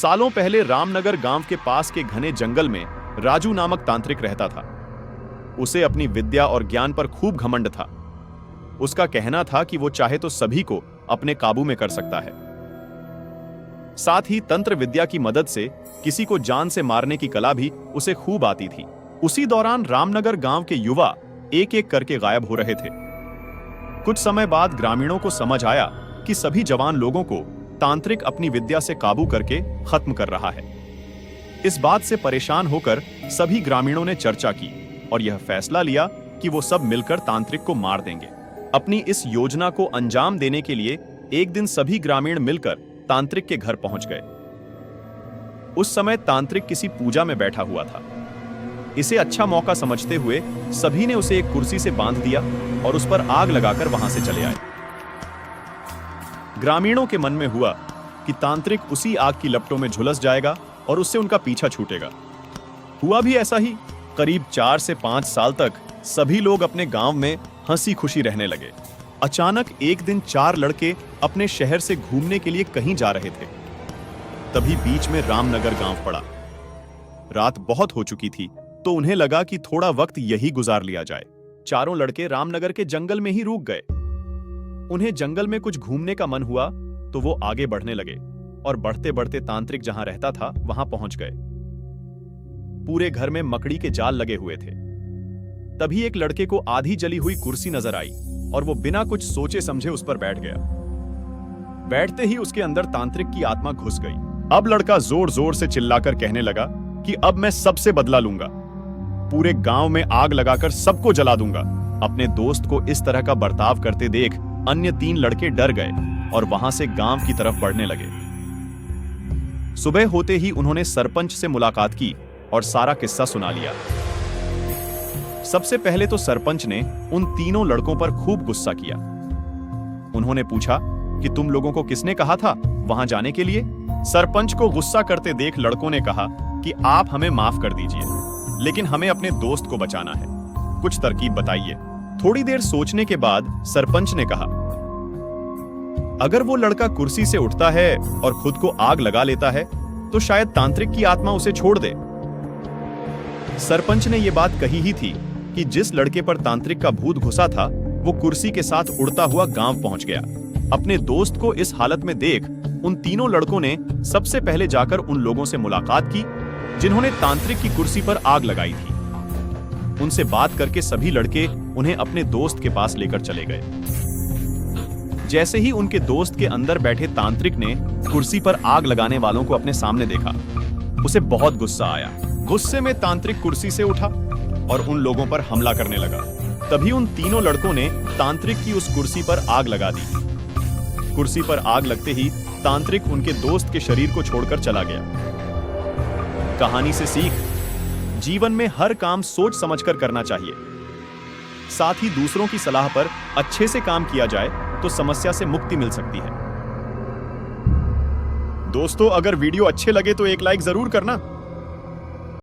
सालों पहले रामनगर गांव के पास के घने जंगल में राजू नामक तांत्रिक रहता था। उसे अपनी विद्या और ज्ञान पर खूब घमंड था। उसका कहना था कि वो चाहे तो सभी को अपने काबू में कर सकता है। साथ ही तंत्र विद्या की मदद से किसी को जान से मारने की कला भी उसे खूब आती थी। उसी दौरान रामनगर गांव के युवा एक एक करके गायब हो रहे थे। कुछ समय बाद ग्रामीणों को समझ आया कि सभी जवान लोगों को तांत्रिक अपनी विद्या से काबू करके खत्म कर रहा है। इस बात से परेशान होकर सभी ग्रामीणों ने चर्चा की और यह फैसला लिया कि वो सब मिलकर तांत्रिक को मार देंगे। अपनी इस योजना को अंजाम देने के लिए एक दिन सभी ग्रामीण मिलकर तांत्रिक के घर पहुंच गए। उस समय तांत्रिक किसी पूजा में बैठा हुआ था। इसे अच्छा मौका समझते हुए सभी ने उसे एक कुर्सी से बांध दिया और उस पर आग लगाकर वहां से चले आए। ग्रामीणों के मन में हुआ कि तांत्रिक उसी आग की लपटों में झुलस जाएगा और उससे उनका पीछा छूटेगा। हुआ भी ऐसा ही। करीब 4 से 5 साल तक सभी लोग अपने गांव में हंसी खुशी रहने लगे। अचानक एक दिन 4 लड़के अपने शहर से घूमने के लिए कहीं जा रहे थे। तभी बीच में रामनगर गांव पड़ा। रात बहुत हो चुकी थी तो उन्हें लगा कि थोड़ा वक्त यही गुजार लिया जाए। चारों लड़के रामनगर के जंगल में ही रुक गए। उन्हें जंगल में कुछ घूमने का मन हुआ तो वो आगे बढ़ने लगे और बढ़ते बढ़ते तांत्रिक जहां रहता था वहां पहुंच गए। पूरे घर में मकड़ी के जाल लगे हुए थे। तभी एक लड़के को आधी जली हुई कुर्सी नजर आई और वो बिना कुछ सोचे समझे उस पर बैठ गया। बैठते ही उसके अंदर तांत्रिक की आत्मा घुस गई। अब लड़का जोर जोर से चिल्लाकर कहने लगा कि अब मैं सबसे बदला लूंगा, पूरे गांव में आग लगाकर सबको जला दूंगा। अपने दोस्त को इस तरह का बर्ताव करते देख अन्य 3 लड़के डर गए और वहां से गांव की तरफ बढ़ने लगे। सुबह होते ही उन्होंने सरपंच से मुलाकात की और सारा किस्सा सुना लिया। सबसे पहले तो सरपंच ने उन तीनों लड़कों पर खूब गुस्सा किया। उन्होंने पूछा कि तुम लोगों को किसने कहा था वहां जाने के लिए? सरपंच को गुस्सा करते देख लड़कों ने कहा कि आप हमें माफ कर दीजिए, लेकिन हमें अपने दोस्त को बचाना है, कुछ तरकीब बताइए। थोड़ी देर सोचने के बाद सरपंच ने कहा, अगर वो लड़का कुर्सी से उठता है और खुद को आग लगा लेता है तो शायद तांत्रिक की आत्मा उसे छोड़ दे। सरपंच ने यह बात कही ही थी कि जिस लड़के पर तांत्रिक का भूत घुसा था वो कुर्सी के साथ उड़ता हुआ गांव पहुंच गया। अपने दोस्त को इस हालत में देख उन तीनों लड़कों ने सबसे पहले जाकर उन लोगों से मुलाकात की जिन्होंने तांत्रिक की कुर्सी पर आग लगाई थी। उनसे बात करके सभी लड़के उन्हें अपने दोस्त के पास लेकर चले गए। जैसे ही उनके दोस्त के अंदर बैठे तांत्रिक ने कुर्सी पर आग लगाने वालों को अपने सामने देखा, उसे बहुत गुस्सा आया। गुस्से में तांत्रिक कुर्सी से उठा और उन लोगों पर हमला करने लगा। तभी उन तीनों लड़कों ने तांत्रिक की उस कुर्सी पर आग लगा दी। कुर्सी पर आग लगते ही तांत्रिक उनके दोस्त के शरीर को छोड़कर चला गया। कहानी से सीख, जीवन में हर काम सोच समझकर करना चाहिए। साथ ही दूसरों की सलाह पर अच्छे से काम किया जाए तो समस्या से मुक्ति मिल सकती है। दोस्तों, अगर वीडियो अच्छे लगे तो एक लाइक जरूर करना।